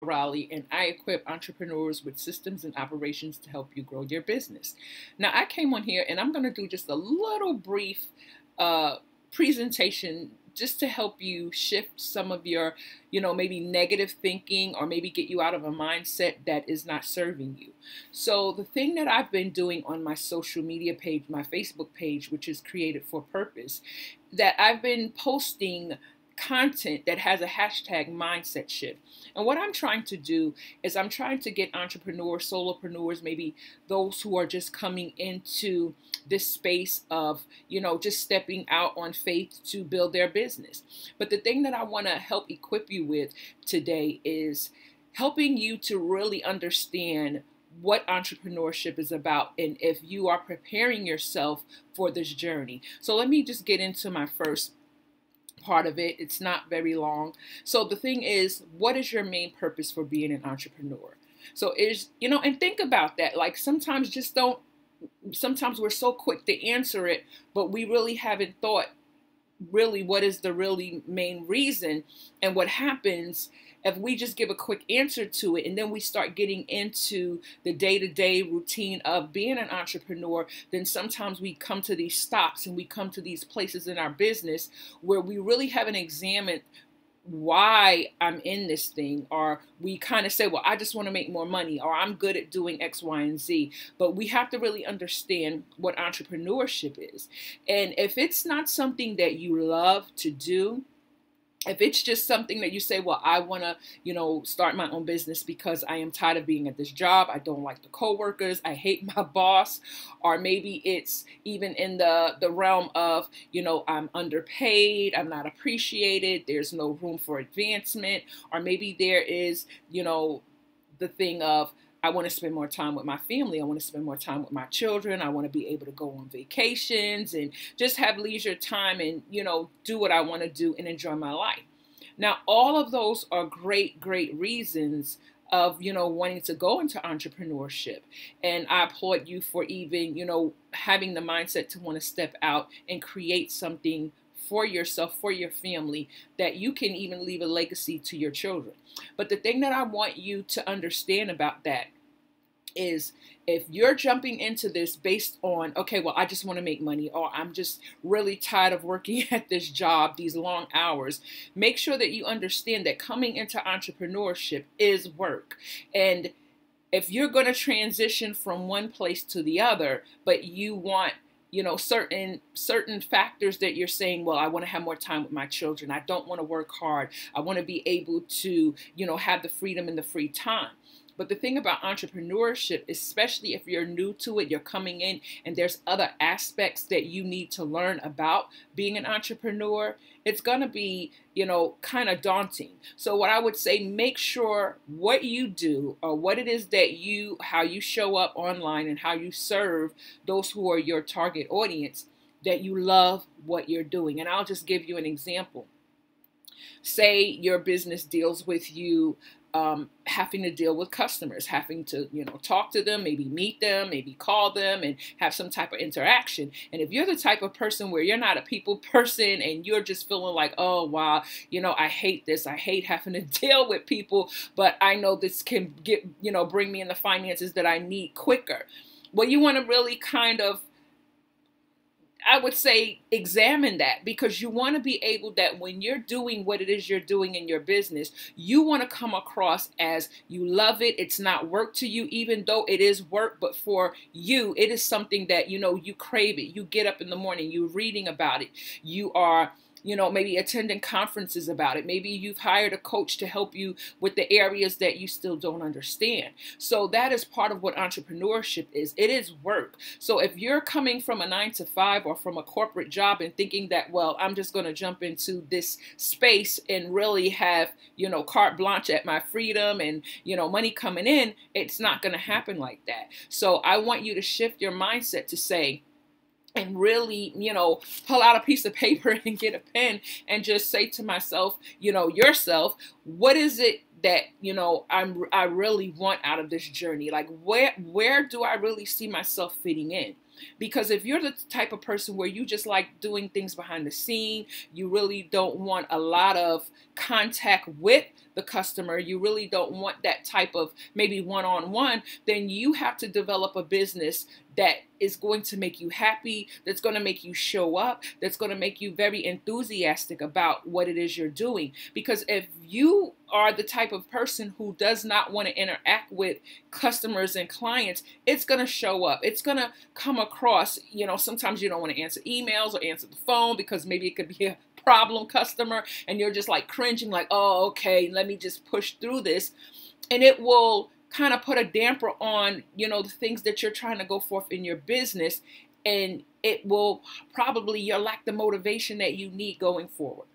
Raleigh, and I equip entrepreneurs with systems and operations to help you grow your business. Now, I came on here and I'm going to do just a little brief uh, presentation just to help you shift some of your, maybe negative thinking, or maybe get you out of a mindset that is not serving you. So, the thing that I've been doing on my social media page, my Facebook page, which is Created for Purpose, that I've been posting content that has a hashtag mindset shift. And what I'm trying to do is I'm trying to get entrepreneurs, solopreneurs, maybe those who are just coming into this space of, just stepping out on faith to build their business. But the thing that I want to help equip you with today is helping you to really understand what entrepreneurship is about and if you are preparing yourself for this journey. So let me just get into my first part of it. It's not very long. So the thing is, what is your main purpose for being an entrepreneur? So and think about that. Like sometimes sometimes we're so quick to answer it, but we really haven't thought really what is the really main reason. And what happens if we just give a quick answer to it and then we start getting into the day-to-day routine of being an entrepreneur, then sometimes we come to these stops and we come to these places in our business where we really haven't examined why I'm in this thing, or we kind of say, well, I just want to make more money, or I'm good at doing X, Y, and Z. But we have to really understand what entrepreneurship is. And if it's not something that you love to do, if it's just something that you say, well, I want to, start my own business because I am tired of being at this job. I don't like the coworkers. I hate my boss. Or maybe it's even in the realm of, I'm underpaid. I'm not appreciated. There's no room for advancement. Or maybe there is, the thing of, I want to spend more time with my family. I want to spend more time with my children. I want to be able to go on vacations and just have leisure time and, do what I want to do and enjoy my life. Now, all of those are great, great reasons of, wanting to go into entrepreneurship. And I applaud you for even, having the mindset to want to step out and create something for yourself, for your family, that you can even leave a legacy to your children. But the thing that I want you to understand about that is if you're jumping into this based on, okay, well, I just want to make money, or I'm just really tired of working at this job, these long hours, make sure that you understand that coming into entrepreneurship is work. And if you're going to transition from one place to the other, but you want certain factors that you're saying, well, I want to have more time with my children. I don't want to work hard. I want to be able to, have the freedom and the free time. But the thing about entrepreneurship, especially if you're new to it, you're coming in and there's other aspects that you need to learn about being an entrepreneur, it's going to be, kind of daunting. So what I would say, make sure what you do or what it is that how you show up online and how you serve those who are your target audience, that you love what you're doing. And I'll just give you an example. Say your business deals with you having to deal with customers, having to, talk to them, maybe meet them, maybe call them and have some type of interaction. And if you're the type of person where you're not a people person and you're just feeling like, oh, wow, I hate this. I hate having to deal with people, but I know this can bring me in the finances that I need quicker. Well, you want to really kind of, I would say, examine that, because you want to be able that when you're doing what it is you're doing in your business, you want to come across as you love it. It's not work to you, even though it is work, but for you, it is something that, you crave it. You get up in the morning, you're reading about it. You are maybe attending conferences about it. Maybe you've hired a coach to help you with the areas that you still don't understand. So that is part of what entrepreneurship is. It is work. So if you're coming from a 9-to-5 or from a corporate job and thinking that, well, I'm just going to jump into this space and really have, carte blanche at my freedom and, money coming in, it's not going to happen like that. So I want you to shift your mindset to say, and really, pull out a piece of paper and get a pen and just say to myself, yourself, what is it that, I really want out of this journey? Like, where do I really see myself fitting in? Because if you're the type of person where you just like doing things behind the scene, you really don't want a lot of contact with the customer, you really don't want that type of maybe one-on-one, then you have to develop a business that is going to make you happy, that's going to make you show up, that's going to make you very enthusiastic about what it is you're doing. Because if you are the type of person who does not want to interact with customers and clients, it's going to show up. It's going to come across, sometimes you don't want to answer emails or answer the phone because maybe it could be a problem customer and you're just like cringing, like, oh, okay, let me just push through this. And it will kind of put a damper on, the things that you're trying to go forth in your business. And it will probably, you'll lack the motivation that you need going forward.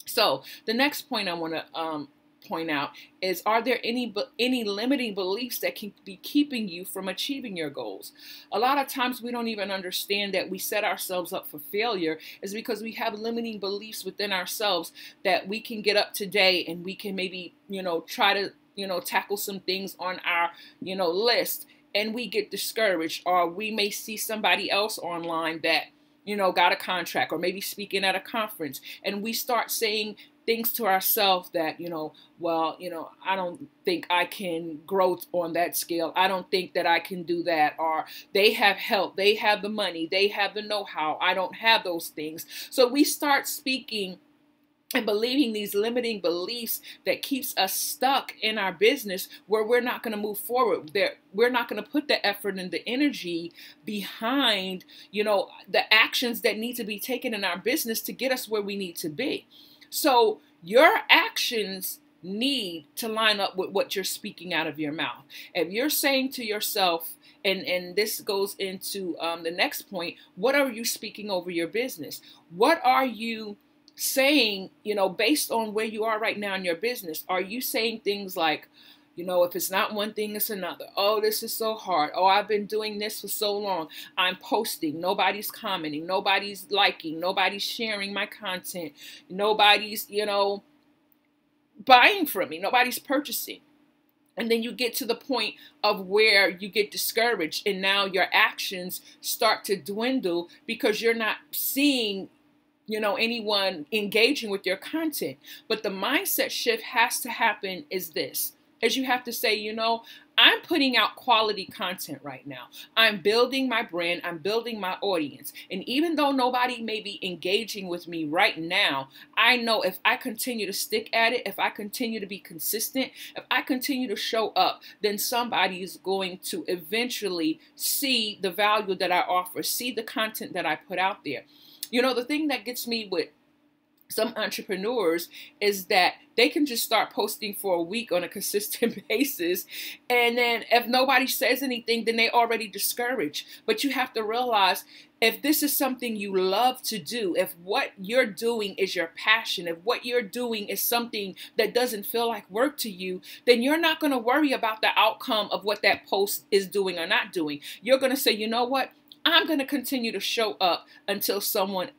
So the next point I want to point out is, are there any limiting beliefs that can be keeping you from achieving your goals? A lot of times we don't even understand that we set ourselves up for failure is because we have limiting beliefs within ourselves that we can get up today and we can maybe, try to, tackle some things on our, list, and we get discouraged, or we may see somebody else online that, got a contract or maybe speaking at a conference, and we start saying things to ourselves that, well, I don't think I can grow on that scale. I don't think that I can do that. Or they have help. They have the money. They have the know-how. I don't have those things. So we start speaking and believing these limiting beliefs that keeps us stuck in our business, where we're not going to move forward. We're not going to put the effort and the energy behind, the actions that need to be taken in our business to get us where we need to be. So your actions need to line up with what you're speaking out of your mouth. If you're saying to yourself, and this goes into the next point, what are you speaking over your business? What are you saying, based on where you are right now in your business? Are you saying things like, if it's not one thing, it's another. Oh, this is so hard. Oh, I've been doing this for so long. I'm posting. Nobody's commenting. Nobody's liking. Nobody's sharing my content. Nobody's, buying from me. Nobody's purchasing. And then you get to the point of where you get discouraged, and now your actions start to dwindle because you're not seeing anyone engaging with your content. But the mindset shift has to happen is this, is you have to say, I'm putting out quality content right now. I'm building my brand. I'm building my audience. And even though nobody may be engaging with me right now, I know if I continue to stick at it, if I continue to be consistent, if I continue to show up, then somebody is going to eventually see the value that I offer, see the content that I put out there. The thing that gets me with some entrepreneurs is that they can just start posting for a week on a consistent basis. And then if nobody says anything, then they already discouraged. But you have to realize, if this is something you love to do, if what you're doing is your passion, if what you're doing is something that doesn't feel like work to you, then you're not going to worry about the outcome of what that post is doing or not doing. You're going to say, you know what? I'm going to continue to show up until someone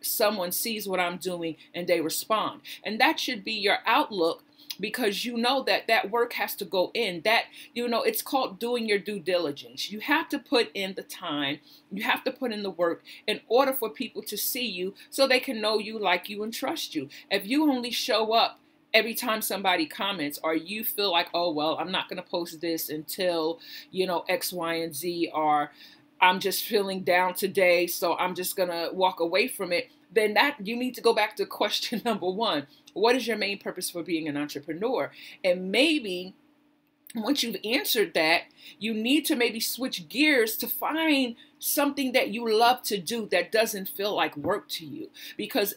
sees what I'm doing and they respond. And that should be your outlook, because you know that that work has to go in. That, it's called doing your due diligence. You have to put in the time. You have to put in the work in order for people to see you so they can know you, like you, and trust you. If you only show up every time somebody comments, or you feel like, oh, well, I'm not going to post this until, X, Y, and Z, or I'm just feeling down today, so I'm just going to walk away from it, then that you need to go back to question number one. What is your main purpose for being an entrepreneur? And maybe once you've answered that, you need to maybe switch gears to find something that you love to do that doesn't feel like work to you. Because,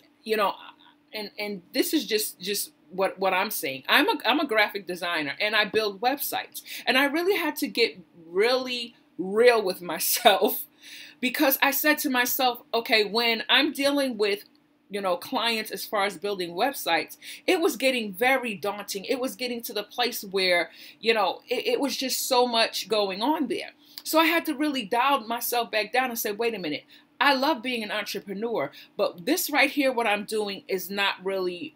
and this is just what I'm saying. I'm a graphic designer, and I build websites. And I really had to get really real with myself, because I said to myself, okay, when I'm dealing with, clients as far as building websites, it was getting very daunting. It was getting to the place where, it was just so much going on there. So I had to really dial myself back down and say, wait a minute, I love being an entrepreneur, but this right here, what I'm doing is not really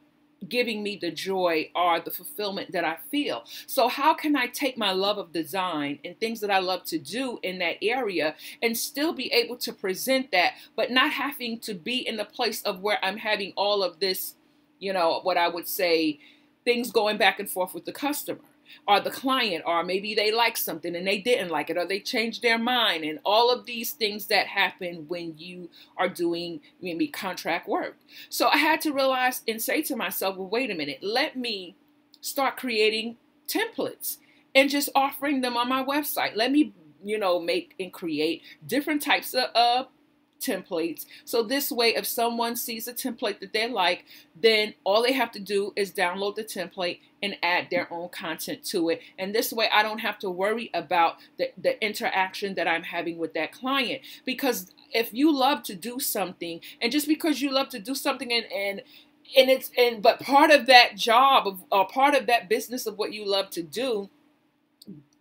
giving me the joy or the fulfillment that I feel. So how can I take my love of design and things that I love to do in that area and still be able to present that, but not having to be in the place of where I'm having all of this, what I would say, things going back and forth with the customer or the client, or maybe they like something and they didn't like it, or they changed their mind, and all of these things that happen when you are doing maybe contract work. So I had to realize and say to myself, well, wait a minute, let me start creating templates and just offering them on my website. Let me, make and create different types of templates. So this way, if someone sees a template that they like, then all they have to do is download the template and add their own content to it. And this way, I don't have to worry about the interaction that I'm having with that client. Because if you love to do something, and just because you love to do something but part of that job or part of that business of what you love to do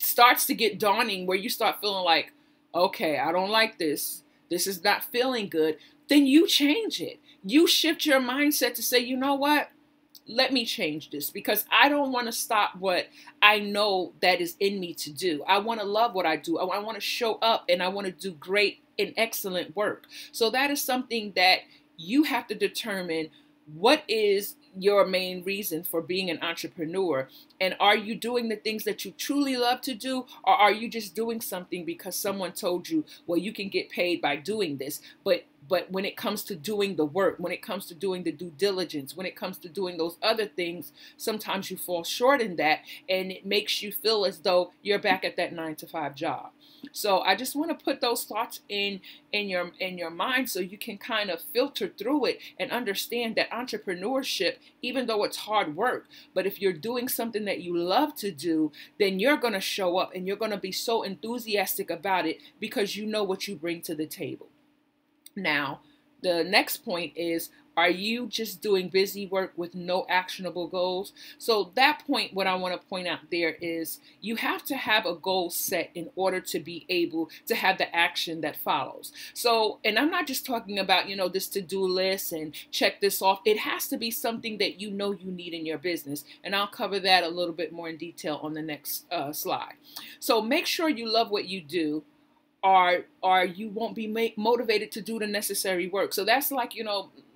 starts to get daunting, where you start feeling like, okay, I don't like this. This is not feeling good. Then you change it. You shift your mindset to say, you know what? Let me change this, because I don't want to stop what I know that is in me to do. I want to love what I do. I want to show up, and I want to do great and excellent work. So that is something that you have to determine. What is your main reason for being an entrepreneur? And are you doing the things that you truly love to do? Or are you just doing something because someone told you, well, you can get paid by doing this? But when it comes to doing the work, when it comes to doing the due diligence, when it comes to doing those other things, sometimes you fall short in that, and it makes you feel as though you're back at that 9-to-5 job. So I just want to put those thoughts in your mind, so you can kind of filter through it and understand that entrepreneurship, even though it's hard work, but if you're doing something that you love to do, then you're going to show up and you're going to be so enthusiastic about it, because you know what you bring to the table. Now, the next point is, are you just doing busy work with no actionable goals? So that point, what I want to point out there is, you have to have a goal set in order to be able to have the action that follows. So, and I'm not just talking about, this to-do list and check this off. It has to be something that you know you need in your business. And I'll cover that a little bit more in detail on the next slide. So make sure you love what you do, or you won't be motivated to do the necessary work. So that's like,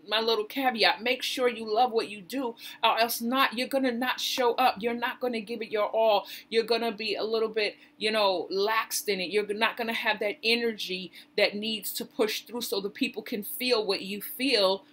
my little caveat. Make sure you love what you do, or else you're going to not show up. You're not going to give it your all. You're going to be a little bit, laxed in it. You're not going to have that energy that needs to push through so the people can feel what you feel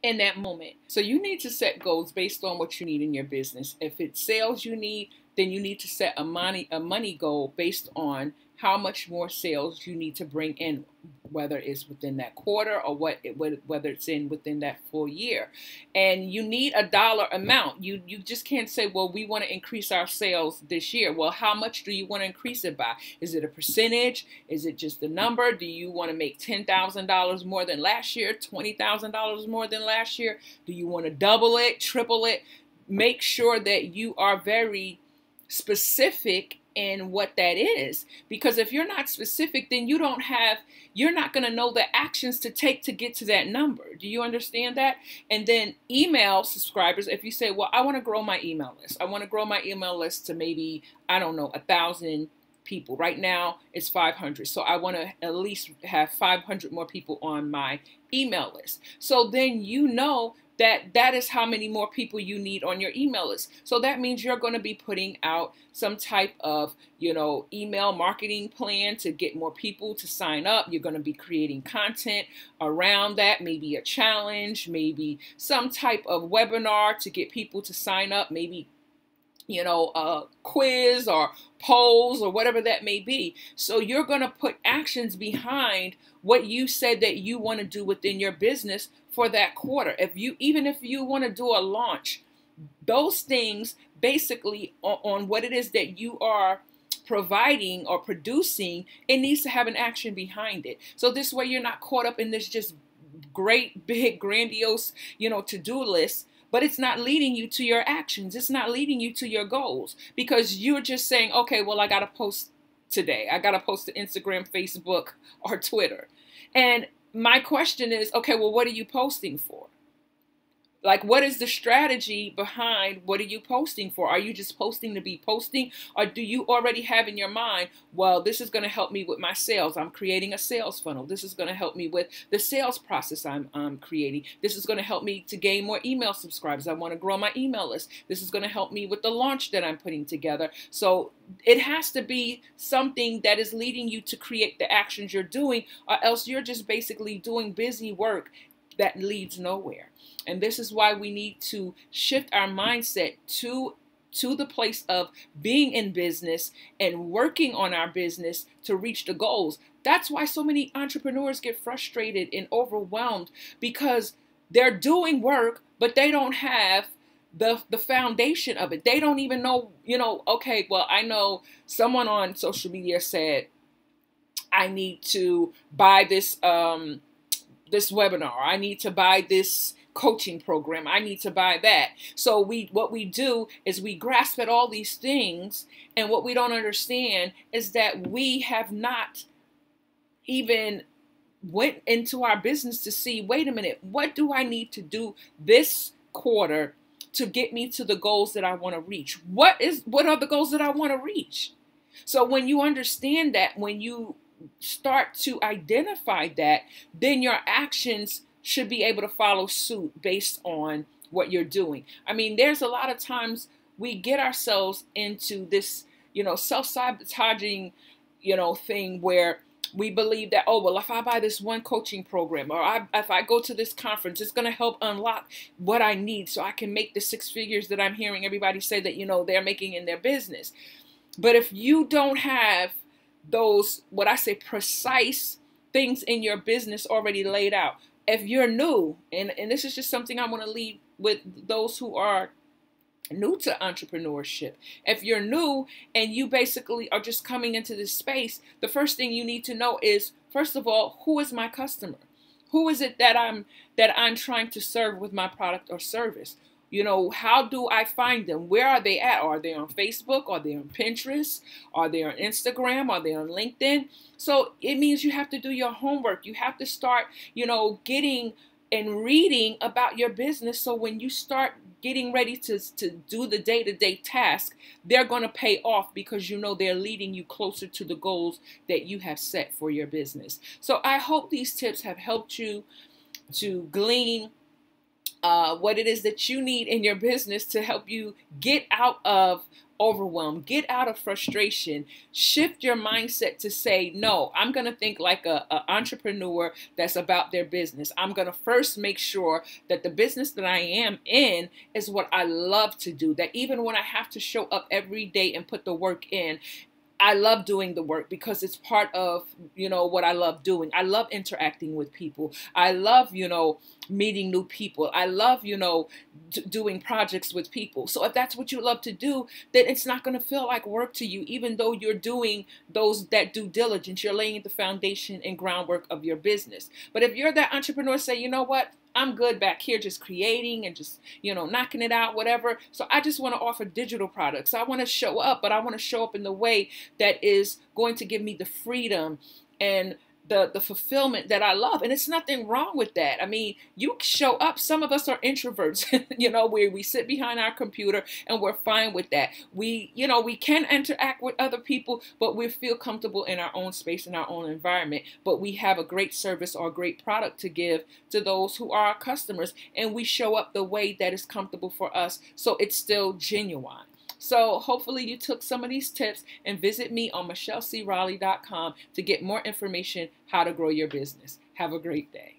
in that moment. So you need to set goals based on what you need in your business. If it's sales you need, then you need to set a money goal based on how much more sales you need to bring in, whether it's within that quarter or whether it's within that full year. And you need a dollar amount. You just can't say, well, we want to increase our sales this year. Well, how much do you want to increase it by? Is it a percentage? Is it just a number? Do you want to make $10,000 more than last year, $20,000 more than last year? Do you want to double it, triple it? Make sure that you are very specific in what that is, because if you're not specific, then you're not going to know the actions to take to get to that number. Do you understand that? And then email subscribers, if you say, well, I want to grow my email list. I want to grow my email list to maybe, 1,000 people. Right now it's 500. So I want to at least have 500 more people on my email list. So then that is how many more people you need on your email list. So that means you're going to be putting out some type of, email marketing plan to get more people to sign up. You're going to be creating content around that, maybe a challenge, maybe some type of webinar to get people to sign up, maybe a quiz or polls or whatever that may be. So you're going to put actions behind what you said that you want to do within your business for that quarter. Even if you want to do a launch, those things basically on what it is that you are providing or producing, it needs to have an action behind it. So this way you're not caught up in this just great, big, grandiose, to-do list, but it's not leading you to your actions. It's not leading you to your goals, because you're just saying, okay, well, I got to post today. I got to post to Instagram, Facebook, or Twitter. And my question is, okay, well, what are you posting for? Like, what is the strategy behind what are you posting for? Are you just posting to be posting? Or do you already have in your mind, well, this is going to help me with my sales. I'm creating a sales funnel. This is going to help me with the sales process I'm creating. This is going to help me to gain more email subscribers. I want to grow my email list. This is going to help me with the launch that I'm putting together. So it has to be something that is leading you to create the actions you're doing, or else you're just basically doing busy work that leads nowhere. And this is why we need to shift our mindset to the place of being in business and working on our business to reach the goals. That's why so many entrepreneurs get frustrated and overwhelmed, because they're doing work, but they don't have the foundation of it. They don't even know, okay, well, I know someone on social media said, I need to buy this this webinar. I need to buy this coaching program. I need to buy that. So what we do is we grasp at all these things, and what we don't understand is that we have not even went into our business to see, wait a minute, what do I need to do this quarter to get me to the goals that I want to reach? What are the goals that I want to reach? So when you understand that, when you start to identify that, then your actions should be able to follow suit based on what you're doing. I mean, there's a lot of times we get ourselves into this, self-sabotaging, thing where we believe that, oh, well, if I buy this one coaching program, or if I go to this conference, it's going to help unlock what I need so I can make the 6 figures that I'm hearing everybody say that, they're making in their business. But if you don't have those, what I say, precise things in your business already laid out. If you're new, and this is just something I want to leave with those who are new to entrepreneurship. If you're new and you basically are just coming into this space, the first thing you need to know is, first of all, who is my customer? Who is it that I'm trying to serve with my product or service? How do I find them? Where are they at? Are they on Facebook? Are they on Pinterest? Are they on Instagram? Are they on LinkedIn? So it means you have to do your homework. You have to start, getting and reading about your business. So when you start getting ready to do the day-to-day task, they're going to pay off, because they're leading you closer to the goals that you have set for your business. So I hope these tips have helped you to glean what it is that you need in your business to help you get out of overwhelm, get out of frustration, shift your mindset to say, no, I'm going to think like an entrepreneur that's about their business. I'm going to first make sure that the business that I am in is what I love to do, that even when I have to show up every day and put the work in, I love doing the work, because it's part of, what I love doing. I love interacting with people. I love, meeting new people. I love, doing projects with people. So if that's what you love to do, then it's not going to feel like work to you, even though you're doing that due diligence. You're laying the foundation and groundwork of your business. But if you're that entrepreneur, say, you know what? I'm good back here just creating and just, knocking it out, whatever. So I just want to offer digital products. I want to show up, but I want to show up in the way that is going to give me the freedom and the fulfillment that I love. And it's nothing wrong with that. I mean, you show up. Some of us are introverts, where we sit behind our computer and we're fine with that. We can interact with other people, but we feel comfortable in our own space, in our own environment. But we have a great service or a great product to give to those who are our customers. And we show up the way that is comfortable for us. So it's still genuine. So hopefully you took some of these tips, and visit me on michellecraleigh.com to get more information how to grow your business. Have a great day.